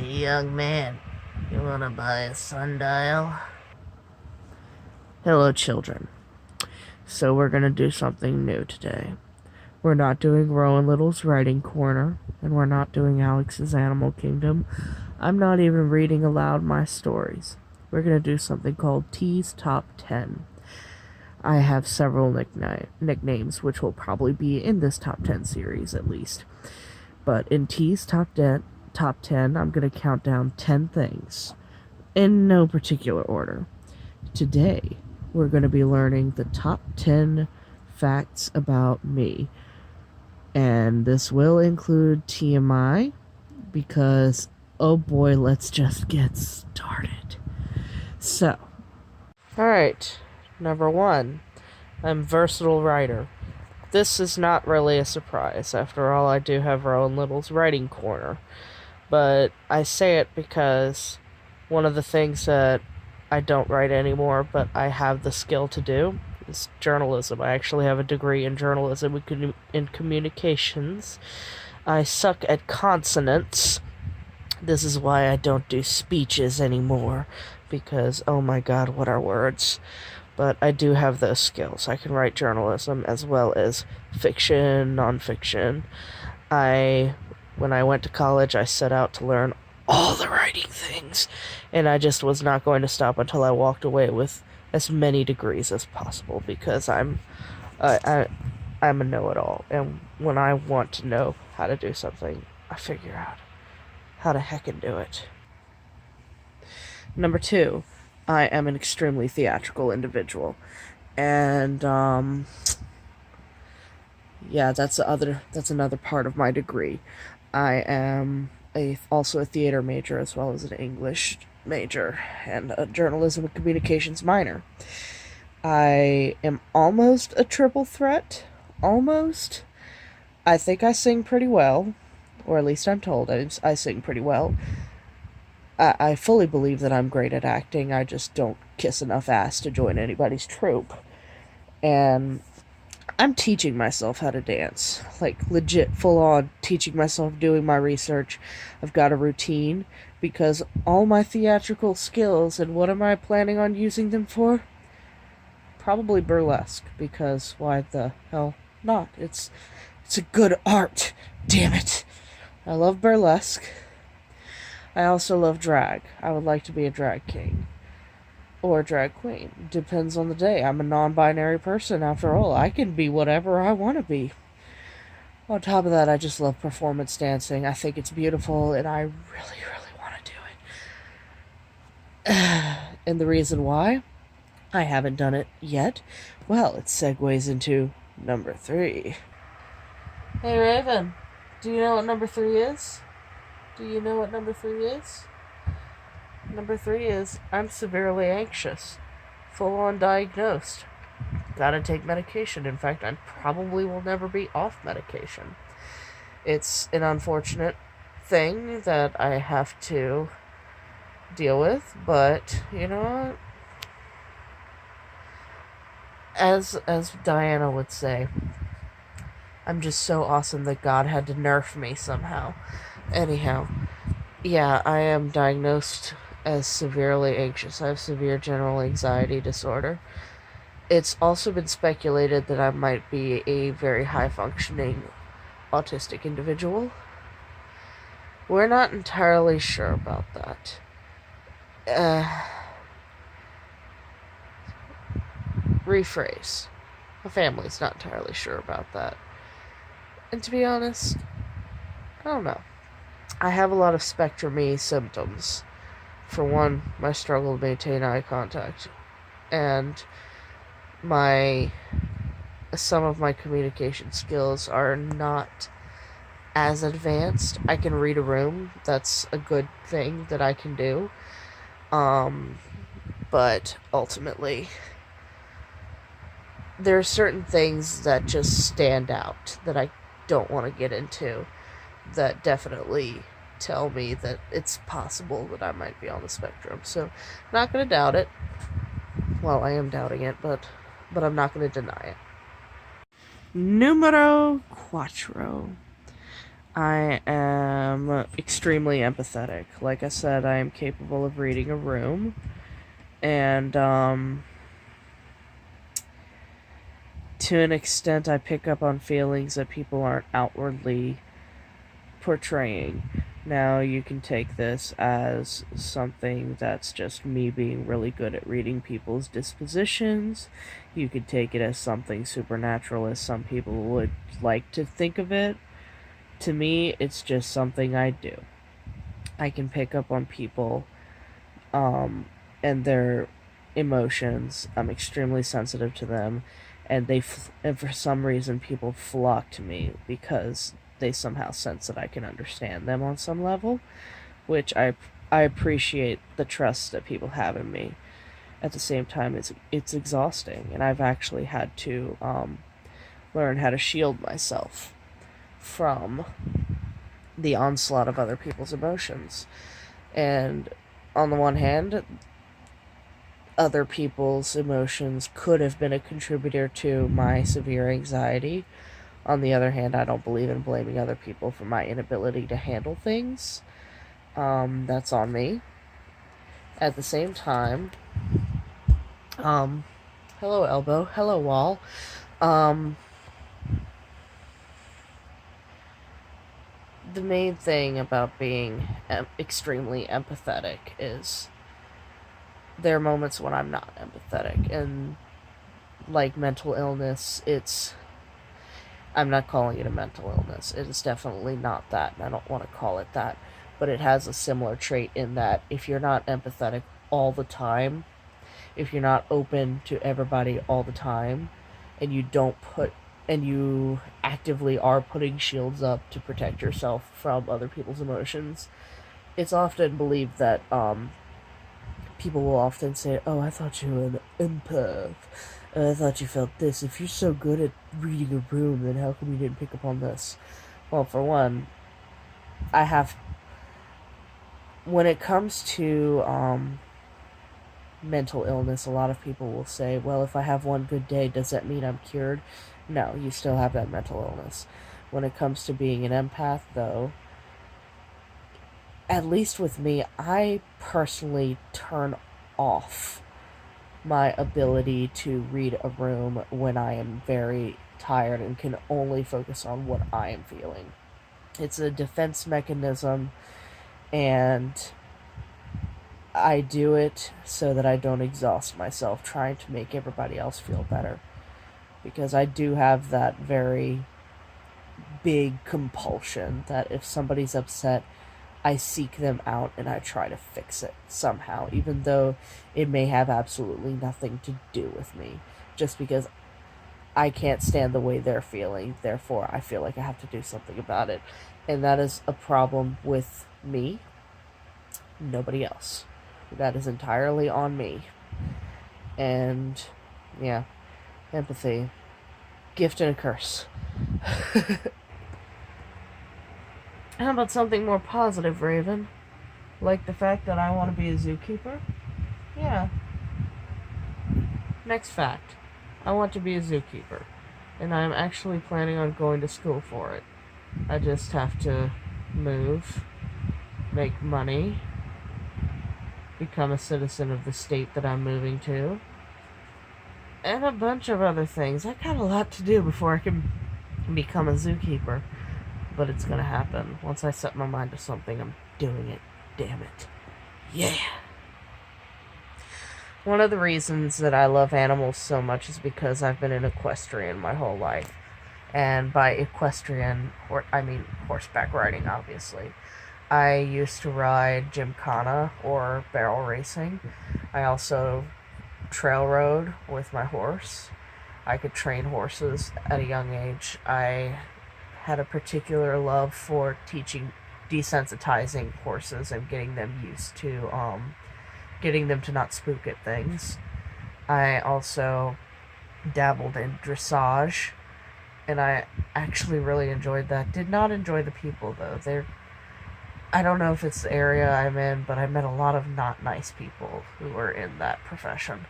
Young man, you wanna buy a sundial? Hello, children. So we're gonna do something new today. We're not doing Rowan Little's Writing Corner, and we're not doing Alex's Animal Kingdom. I'm not even reading aloud my stories. We're gonna do something called T's Top 10. I have several nicknames, which will probably be in this Top 10 series at least. But in T's Top 10, I'm going to count down 10 things, in no particular order. Today, we're going to be learning the top 10 facts about me. And this will include TMI, because, oh boy, let's just get started. So, alright, number 1, I'm versatile writer. This is not really a surprise. After all, I do have Rowan Little's Writing Corner. But I say it because one of the things that I don't write anymore, but I have the skill to do, is journalism. I actually have a degree in journalism in communications. I suck at consonants. This is why I don't do speeches anymore, because, oh my god, what are words? But I do have those skills. I can write journalism as well as fiction, nonfiction. When I went to college, I set out to learn all the writing things, and I just was not going to stop until I walked away with as many degrees as possible, because I'm a know-it-all, and when I want to know how to do something, I figure out how to heckin' do it. Number 2, I am an extremely theatrical individual, and yeah, that's another part of my degree. I am also a theater major as well as an English major and a journalism and communications minor. I am almost a triple threat. Almost. I think I sing pretty well, or at least I'm told I sing pretty well. I fully believe that I'm great at acting. I just don't kiss enough ass to join anybody's troupe. And I'm teaching myself how to dance. Like, legit, full on teaching myself, doing my research. I've got a routine, because all my theatrical skills, and what am I planning on using them for? Probably burlesque, because why the hell not? It's a good art, damn it. I love burlesque. I also love drag. I would like to be a drag king. Or a drag queen. Depends on the day. I'm a non-binary person, after all. I can be whatever I want to be. On top of that, I just love performance dancing. I think it's beautiful, and I really, really want to do it. And the reason why I haven't done it yet, well, it segues into number 3. Hey, Raven, do you know what number 3 is? Do you know what number 3 is? Number 3 is, I'm severely anxious. Full-on diagnosed. Gotta take medication. In fact, I probably will never be off medication. It's an unfortunate thing that I have to deal with, but, you know what? As Diana would say, I'm just so awesome that God had to nerf me somehow. Anyhow, yeah, I am diagnosed as severely anxious. I have severe general anxiety disorder. It's also been speculated that I might be a very high-functioning autistic individual. We're not entirely sure about that. Rephrase. My family's not entirely sure about that. And to be honest, I don't know. I have a lot of Spectrum E symptoms. For one, my struggle to maintain eye contact, and some of my communication skills are not as advanced. I can read a room. That's a good thing that I can do. But ultimately, there are certain things that just stand out that I don't want to get into, that definitely tell me that it's possible that I might be on the spectrum. So, not going to doubt it. Well, I am doubting it, but I'm not going to deny it. Numero 4. I am extremely empathetic. Like I said, I am capable of reading a room, and to an extent, I pick up on feelings that people aren't outwardly portraying. Now, you can take this as something that's just me being really good at reading people's dispositions. You could take it as something supernatural, as some people would like to think of it. To me, it's just something I do. I can pick up on people and their emotions. I'm extremely sensitive to them, and and for some reason people flock to me because they somehow sense that I can understand them on some level, which I appreciate the trust that people have in me. At the same time, it's exhausting, and I've actually had to learn how to shield myself from the onslaught of other people's emotions. And on the one hand, other people's emotions could have been a contributor to my severe anxiety. On the other hand, I don't believe in blaming other people for my inability to handle things. That's on me. At the same time, hello elbow, hello wall. The main thing about being extremely empathetic is there are moments when I'm not empathetic, and like mental illness, I'm not calling it a mental illness. It is definitely not that, and I don't want to call it that, but it has a similar trait in that if you're not empathetic all the time, if you're not open to everybody all the time, and you actively are putting shields up to protect yourself from other people's emotions, it's often believed that people will often say, "Oh, I thought you were an empath. I thought you felt this. If you're so good at reading a room, then how come you didn't pick up on this?" Well, for one, when it comes to mental illness, a lot of people will say, "Well, if I have one good day, does that mean I'm cured?" No, you still have that mental illness. When it comes to being an empath, though, at least with me, I personally turn off my ability to read a room when I am very tired and can only focus on what I am feeling. It's a defense mechanism, and I do it so that I don't exhaust myself trying to make everybody else feel better. Because I do have that very big compulsion that if somebody's upset, I seek them out and I try to fix it somehow, even though it may have absolutely nothing to do with me. Just because I can't stand the way they're feeling, therefore I feel like I have to do something about it. And that is a problem with me, nobody else. That is entirely on me. And, yeah, empathy. Gift and a curse. How about something more positive, Raven? Like the fact that I want to be a zookeeper? Yeah. Next fact. I want to be a zookeeper. And I'm actually planning on going to school for it. I just have to move, make money, become a citizen of the state that I'm moving to, and a bunch of other things. I got a lot to do before I can become a zookeeper. But it's gonna happen. Once I set my mind to something, I'm doing it. Damn it. Yeah! One of the reasons that I love animals so much is because I've been an equestrian my whole life. And by equestrian, I mean horseback riding, obviously. I used to ride gymkhana, or barrel racing. I also trail rode with my horse. I could train horses at a young age. I had a particular love for desensitizing horses and getting them used to, getting them to not spook at things. I also dabbled in dressage, and I actually really enjoyed that. Did not enjoy the people, though. I don't know if it's the area I'm in, but I met a lot of not nice people who were in that profession.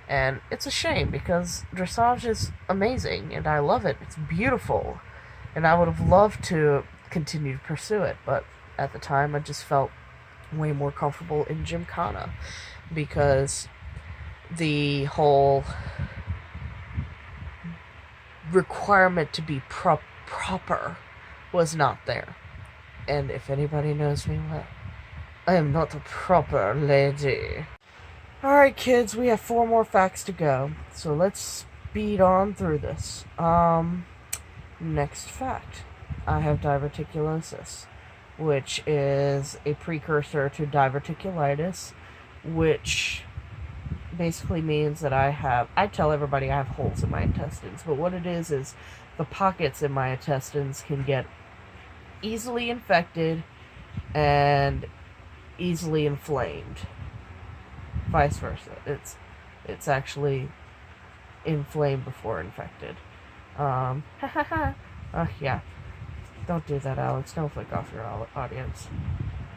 And it's a shame, because dressage is amazing, and I love it. It's beautiful. And I would have loved to continue to pursue it. But at the time, I just felt way more comfortable in Gymkhana because the whole requirement to be proper was not there. And if anybody knows me well, I am not a proper lady. Alright, kids, we have 4 more facts to go, so let's speed on through this. Next fact. I have diverticulosis, which is a precursor to diverticulitis, which basically means that I tell everybody I have holes in my intestines, but what it is the pockets in my intestines can get easily infected and easily inflamed. Vice versa. It's actually inflamed before infected. Yeah. Don't do that, Alex. Don't flick off your audience.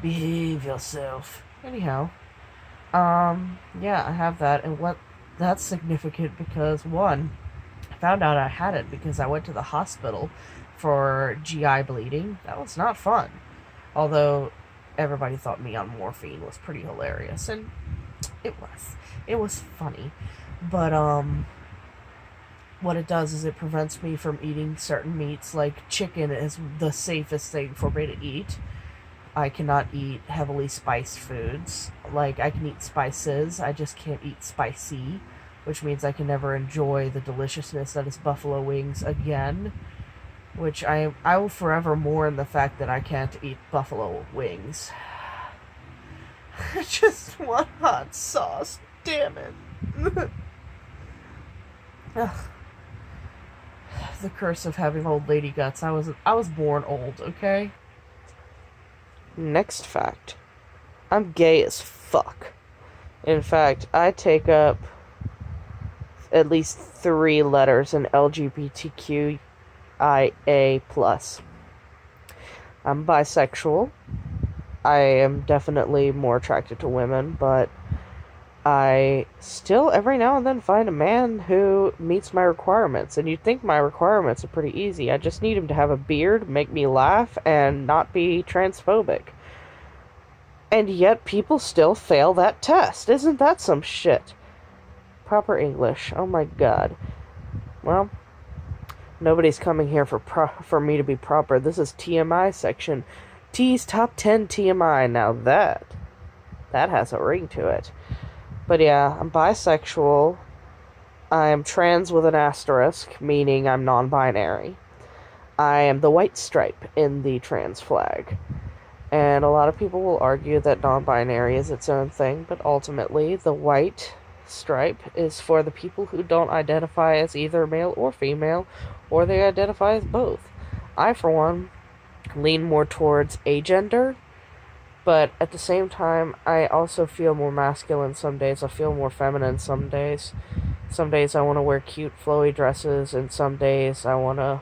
Behave yourself. Anyhow, yeah, I have that, and that's significant because, one, I found out I had it because I went to the hospital for GI bleeding. That was not fun. Although everybody thought me on morphine was pretty hilarious, and it was. It was funny. But, what it does is it prevents me from eating certain meats, like chicken is the safest thing for me to eat. I cannot eat heavily spiced foods. Like, I can eat spices, I just can't eat spicy, which means I can never enjoy the deliciousness that is buffalo wings again, which I will forever mourn the fact that I can't eat buffalo wings. I just want hot sauce, damn it. The curse of having old lady guts. I was born old, okay? Next fact. I'm gay as fuck. In fact, I take up at least 3 letters in LGBTQIA+. I'm bisexual. I am definitely more attracted to women, but I still every now and then find a man who meets my requirements, and you'd think my requirements are pretty easy. I just need him to have a beard, make me laugh, and not be transphobic. And yet people still fail that test. Isn't that some shit? Proper English. Oh my god. Well, nobody's coming here for me to be proper. This is TMI section. T's top 10 TMI. Now that has a ring to it. But yeah, I'm bisexual. I'm trans with an asterisk, meaning I'm non-binary. I am the white stripe in the trans flag. And a lot of people will argue that non-binary is its own thing, but ultimately the white stripe is for the people who don't identify as either male or female, or they identify as both. I, for one, lean more towards agender, but at the same time, I also feel more masculine some days. I feel more feminine some days. Some days I want to wear cute, flowy dresses, and some days I want to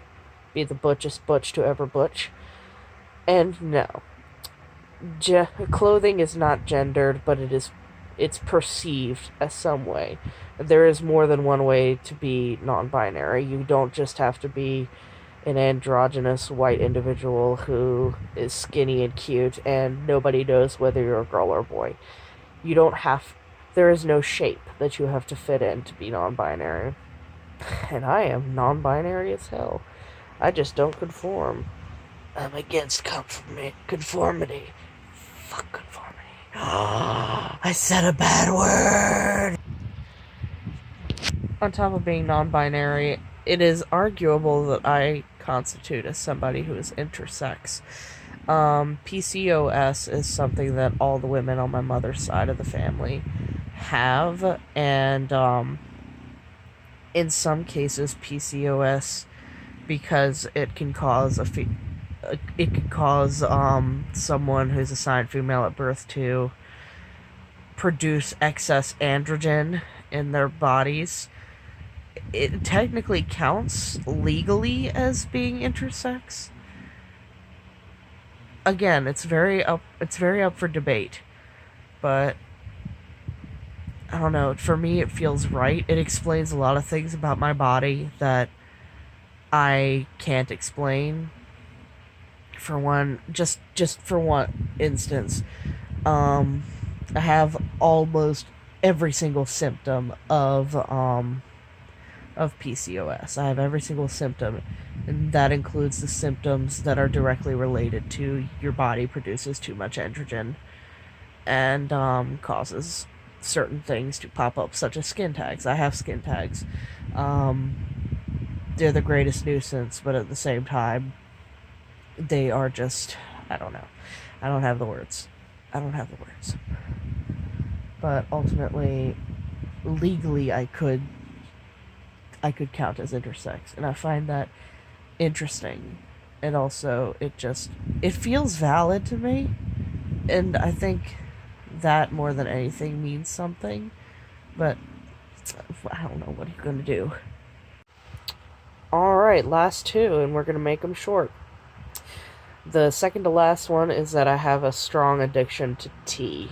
be the butchest butch to ever butch. And no. Clothing is not gendered, but it's perceived as some way. There is more than one way to be non-binary. You don't just have to be an androgynous white individual who is skinny and cute and nobody knows whether you're a girl or a boy. There is no shape that you have to fit in to be non-binary. And I am non-binary as hell. I just don't conform. I'm against conformity. Fuck conformity. I said a bad word! On top of being non-binary, it is arguable that I constitute as somebody who is intersex. PCOS is something that all the women on my mother's side of the family have, and in some cases PCOS, because it can cause someone who's assigned female at birth to produce excess androgen in their bodies. It technically counts legally as being intersex. Again, it's very up for debate, but I don't know, for me it feels right. It explains a lot of things about my body that I can't explain For one, just for one instance, I have almost every single symptom of PCOS. I have every single symptom, and that includes the symptoms that are directly related to your body produces too much androgen and causes certain things to pop up, such as skin tags. I have skin tags. They're the greatest nuisance, but at the same time, they are just, I don't know. I don't have the words. But ultimately, legally, I could count as intersex, and I find that interesting. And also, it feels valid to me, and I think that more than anything means something. But I don't know, what are you gonna do? Alright, last two, and we're gonna make them short. The second to last one is that I have a strong addiction to tea.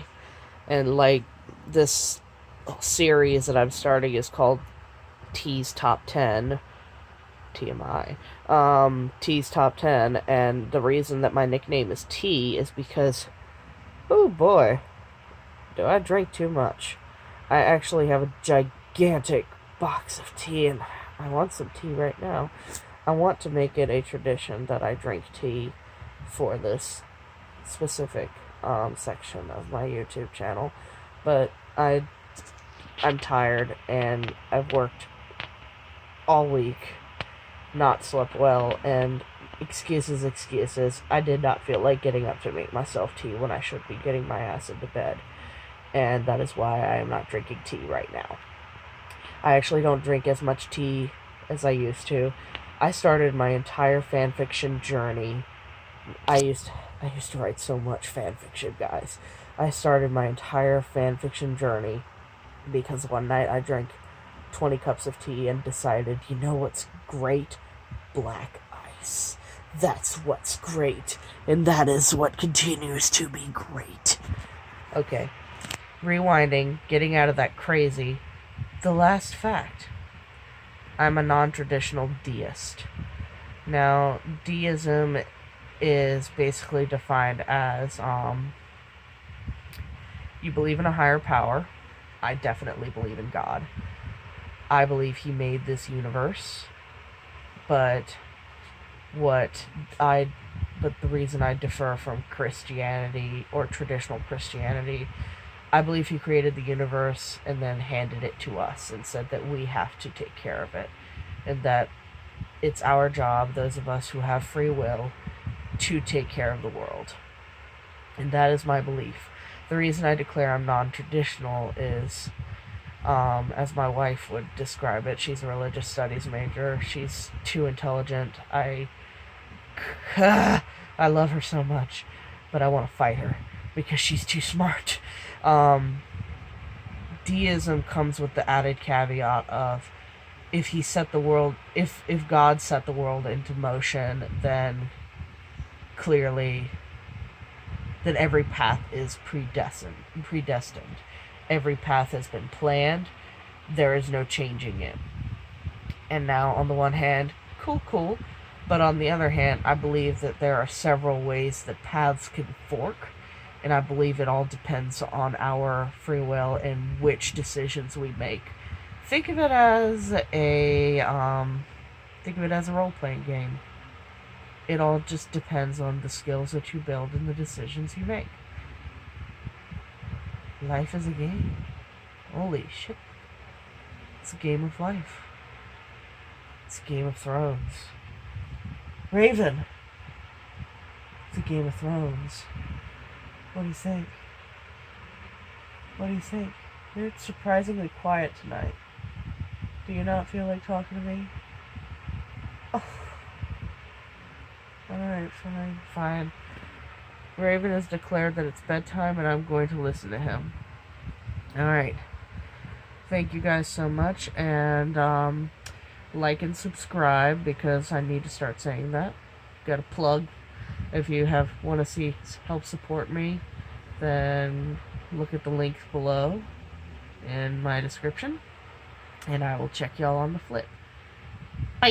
And like, this series that I'm starting is called Tea's Top 10. TMI. Tea's Top 10, and the reason that my nickname is T is because, oh boy, do I drink too much. I actually have a gigantic box of tea, and I want some tea right now. I want to make it a tradition that I drink tea for this specific section of my YouTube channel, but I'm tired, and I've worked all week, not slept well, and excuses. I did not feel like getting up to make myself tea when I should be getting my ass into bed, and that is why I am not drinking tea right now. I actually don't drink as much tea as I used to. I started my entire fanfiction journey. I used to write so much fanfiction, guys. I started my entire fanfiction journey because one night I drank 20 cups of tea and decided, you know what's great? Black ice. That's what's great. And that is what continues to be great. Okay. Rewinding, getting out of that crazy. The last fact. I'm a non-traditional deist. Now, deism is basically defined as, you believe in a higher power. I definitely believe in God. I believe he made this universe, but the reason I differ from Christianity or traditional Christianity, I believe he created the universe and then handed it to us and said that we have to take care of it, and that it's our job, those of us who have free will, to take care of the world. And that is my belief. The reason I declare I'm non-traditional is, as my wife would describe it, she's a religious studies major. She's too intelligent. I love her so much, but I want to fight her because she's too smart. Deism comes with the added caveat of, if God set the world into motion, then clearly, then every path is predestined. Every path has been planned. There is no changing it. And now, on the one hand, cool. But on the other hand, I believe that there are several ways that paths can fork. And I believe it all depends on our free will and which decisions we make. Think of it as a role-playing game. It all just depends on the skills that you build and the decisions you make. Life is a game. Holy shit. It's a game of life. It's a Game of Thrones. Raven! It's a Game of Thrones. What do you think? You're surprisingly quiet tonight. Do you not feel like talking to me? Oh. Alright, fine. Raven has declared that it's bedtime and I'm going to listen to him. Alright. Thank you guys so much, and like and subscribe, because I need to start saying that. Got a plug. If you want to help support me, then look at the link below in my description, and I will check y'all on the flip. Bye!